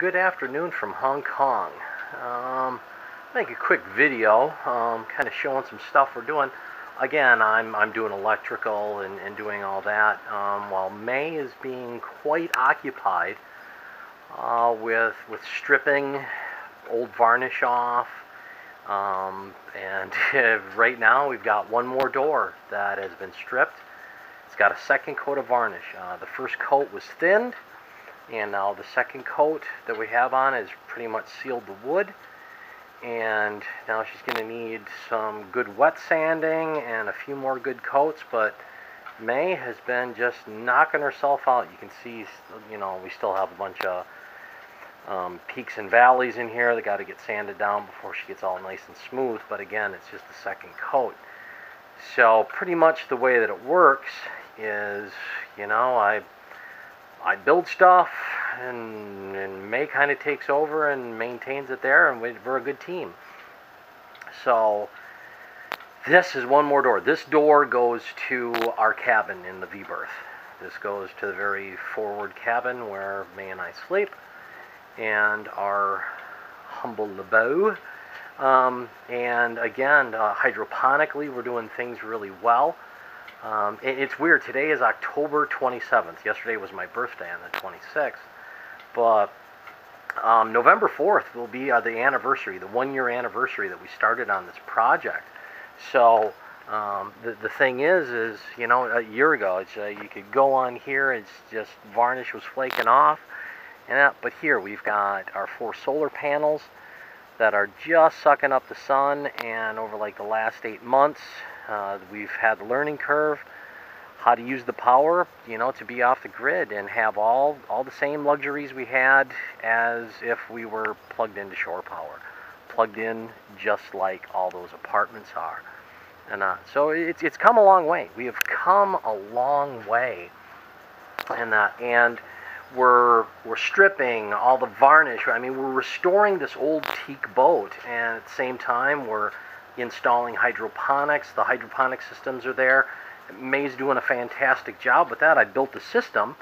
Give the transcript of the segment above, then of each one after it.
good afternoon from Hong Kong. Make a quick video, kind of showing some stuff we're doing. Again, I'm doing electrical and doing all that, while May is being quite occupied with stripping old varnish off. And right now we've got one more door that has been stripped. It's got a second coat of varnish. The first coat was thinned, and now the second coat that we have on is pretty much sealed the wood. And now she's going to need some good wet sanding and a few more good coats, but May has been just knocking herself out. You can see, we still have a bunch of peaks and valleys in here that got to get sanded down before she gets all nice and smooth, but again, it's just the second coat. So pretty much the way that it works is, I build stuff, and May kind of takes over and maintains it there, and we're a good team. So this is one more door. This door goes to our cabin in the V-berth. This goes to the very forward cabin where May and I sleep, and our humble abode. And again, hydroponically, we're doing things really well. It's weird. Today is October 27th. Yesterday was my birthday on the 26th. But November 4th will be the anniversary, the 1-year anniversary that we started on this project. So the thing is a year ago, you could go on here, it's just varnish was flaking off. But here we've got our 4 solar panels that are just sucking up the sun, and over like the last 8 months, we've had the learning curve, how to use the power, to be off the grid and have all the same luxuries we had as if we were plugged into shore power, plugged in just like all those apartments are. And so it's come a long way. We have come a long way, and we're stripping all the varnish. I mean, we're restoring this old teak boat, and at the same time we're installing hydroponics. The hydroponic systems are there. May's doing a fantastic job with that. I built the system,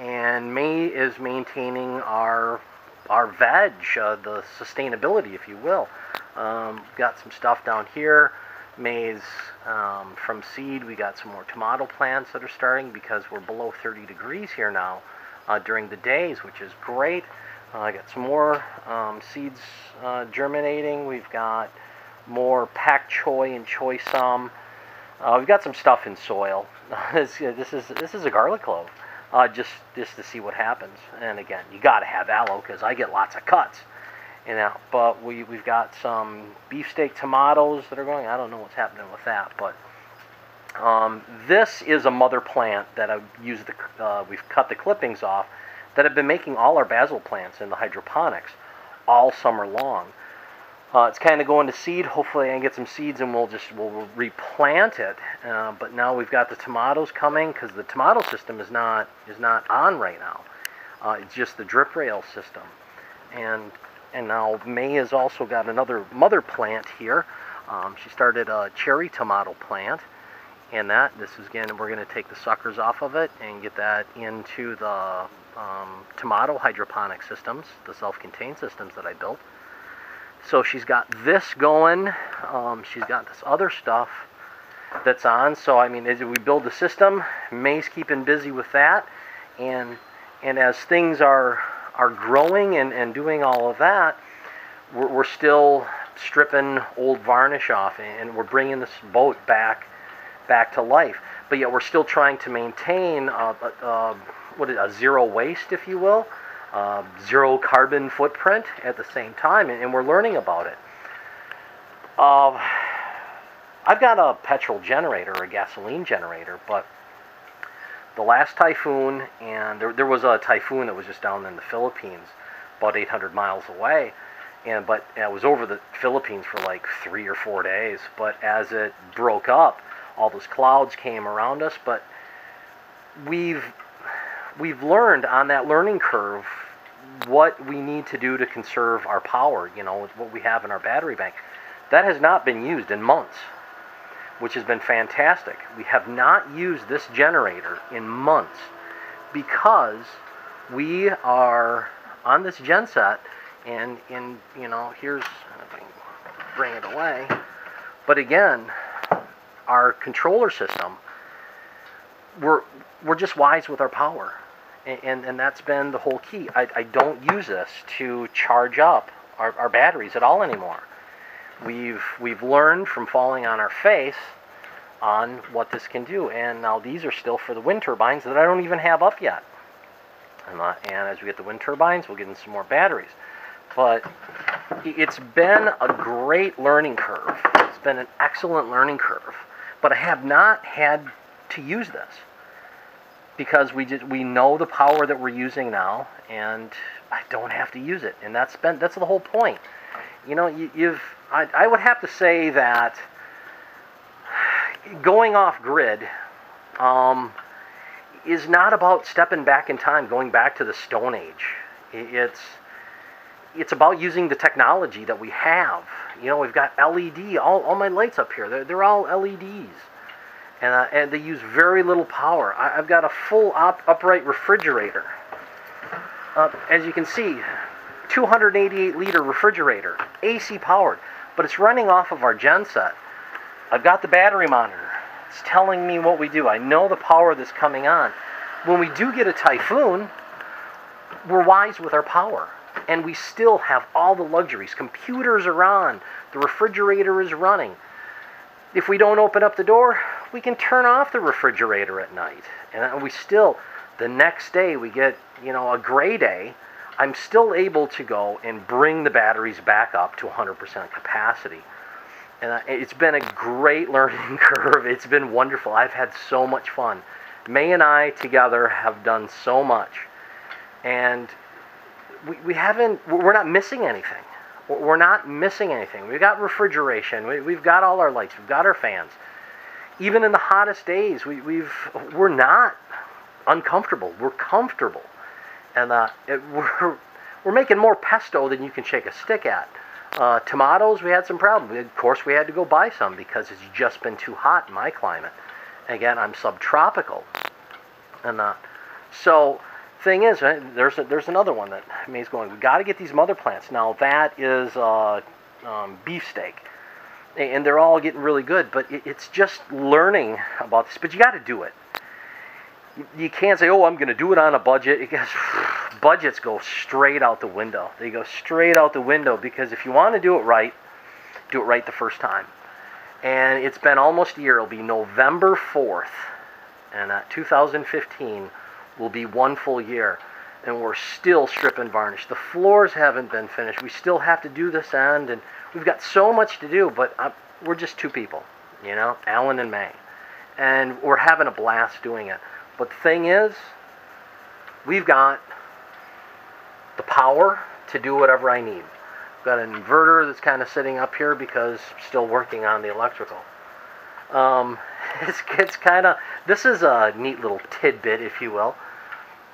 and May is maintaining our veg, the sustainability, if you will. Got some stuff down here. May's from seed. We got some more tomato plants that are starting because we're below 30 degrees here now during the days, which is great. I got some more seeds germinating. We've got more pak choi and choy sum. We've got some stuff in soil. This is a garlic clove, just to see what happens. And again, you got to have aloe because I get lots of cuts. But we've got some beefsteak tomatoes that are going. I don't know what's happening with that, but this is a mother plant that I've used. We've cut the clippings off that have been making all our basil plants in the hydroponics all summer long. It's kind of going to seed. Hopefully I can get some seeds and we'll replant it. But now we've got the tomatoes coming because the tomato system is not on right now. It's just the drip rail system. And now May has also got another mother plant here. She started a cherry tomato plant. And we're going to take the suckers off of it and get that into the tomato hydroponic systems, the self-contained systems that I built. So she's got this going. She's got this other stuff that's on. So I mean, as we build the system, May's keeping busy with that, and as things are growing and doing all of that, we're still stripping old varnish off, and we're bringing this boat back to life. But yet we're still trying to maintain a zero waste, if you will. Zero carbon footprint at the same time, and we're learning about it. I've got a petrol generator, a gasoline generator, but the last typhoon, and there was a typhoon that was just down in the Philippines, about 800 miles away, but it was over the Philippines for like 3 or 4 days. But as it broke up, all those clouds came around us. But we've learned on that learning curve what we need to do to conserve our power, what we have in our battery bank. That has not been used in months, which has been fantastic. We have not used this generator in months because we are on this gen set, and you know, here's, if I can bring it away, but again, our controller system, we're just wise with our power, and that's been the whole key. I don't use this to charge up our batteries at all anymore. We've learned from falling on our face on what this can do, and now these are still for the wind turbines that I don't even have up yet. And as we get the wind turbines, we'll get in some more batteries. But it's been a great learning curve. It's been an excellent learning curve. But I have not had to use this because we know the power that we're using now, and I don't have to use it. And that's the whole point. You know, I would have to say that going off grid is not about stepping back in time, going back to the Stone Age. It's about using the technology that we have. You know, we've got LED, all my lights up here, they're all LEDs. And they use very little power. I've got a full upright refrigerator. As you can see, 288 liter refrigerator, AC powered, but it's running off of our gen set. I've got the battery monitor. It's telling me what we do. I know the power that's coming on. When we do get a typhoon, we're wise with our power. And we still have all the luxuries. Computers are on. The refrigerator is running. If we don't open up the door, we can turn off the refrigerator at night. And we still, the next day we get, you know, a gray day, I'm still able to go and bring the batteries back up to 100% capacity. And it's been a great learning curve. It's been wonderful. I've had so much fun. May and I together have done so much. And we're not missing anything. We're not missing anything. We've got refrigeration. We've got all our lights. We've got our fans. Even in the hottest days, we're not uncomfortable. We're comfortable. And we're making more pesto than you can shake a stick at. Tomatoes, we had some problems. Of course, we had to go buy some because it's just been too hot in my climate. Again, I'm subtropical. And so, thing is, there's another one that May's going, we got to get these mother plants. Now, that is beefsteak. And they're all getting really good, but it's just learning about this. But you got to do it. You can't say, oh, I'm going to do it on a budget. Because budgets go straight out the window. They go straight out the window because if you want to do it right the first time. And it's been almost a year. It'll be November 4th. And 2015 will be one full year. And we're still strip and varnish. The floors haven't been finished. We still have to do this end. And we've got so much to do. But we're just two people, you know, Alan and May. And we're having a blast doing it. But the thing is, we've got the power to do whatever I need. I've got an inverter that's kind of sitting up here because I'm still working on the electrical. It's kind of, this is a neat little tidbit, if you will.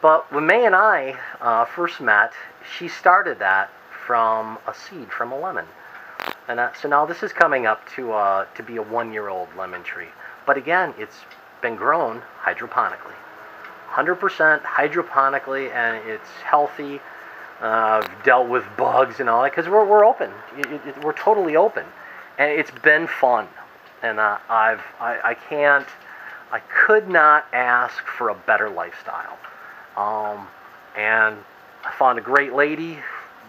But when May and I first met, she started that from a seed, from a lemon. And so now this is coming up to be a 1-year-old lemon tree. But again, it's been grown hydroponically. 100% hydroponically, and it's healthy. Dealt with bugs and all that because we're open. We're totally open, and it's been fun. And I could not ask for a better lifestyle. And I found a great lady,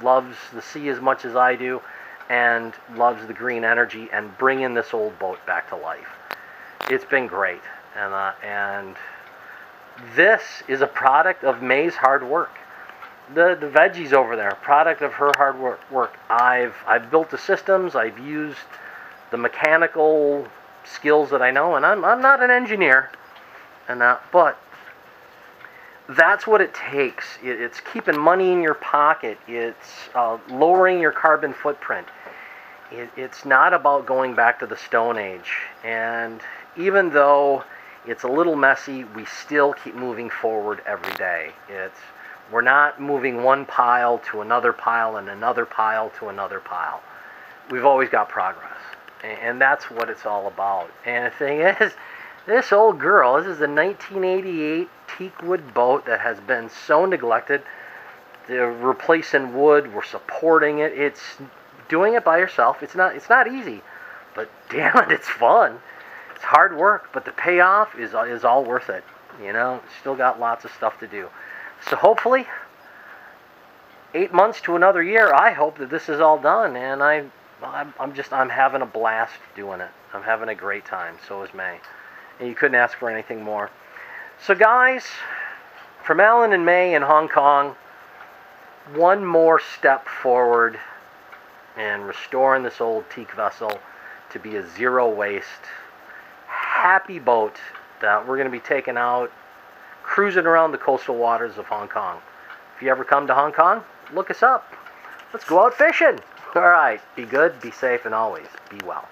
loves the sea as much as I do, and loves the green energy and bringing this old boat back to life. It's been great, and this is a product of May's hard work. The veggies over there, product of her hard work. I've built the systems. I've used the mechanical skills that I know, and I'm not an engineer, but that's what it takes. It's keeping money in your pocket. It's lowering your carbon footprint. It's not about going back to the Stone Age. And even though it's a little messy, we still keep moving forward every day. We're not moving one pile to another pile and another pile to another pile. We've always got progress. And that's what it's all about. And the thing is, this old girl, this is a 1988 teak wood boat that has been so neglected. replacing wood. We're supporting it. It's doing it by yourself. It's not easy, but damn it, it's fun. It's hard work, but the payoff is all worth it. You know, still got lots of stuff to do. So hopefully, 8 months to another year, I hope that this is all done, and I'm having a blast doing it. I'm having a great time. So is May, and you couldn't ask for anything more. So guys, from Alan and May in Hong Kong, one more step forward in restoring this old teak vessel to be a zero waste, happy boat that we're going to be taking out, cruising around the coastal waters of Hong Kong. If you ever come to Hong Kong, look us up. Let's go out fishing. All right, be good, be safe, and always be well.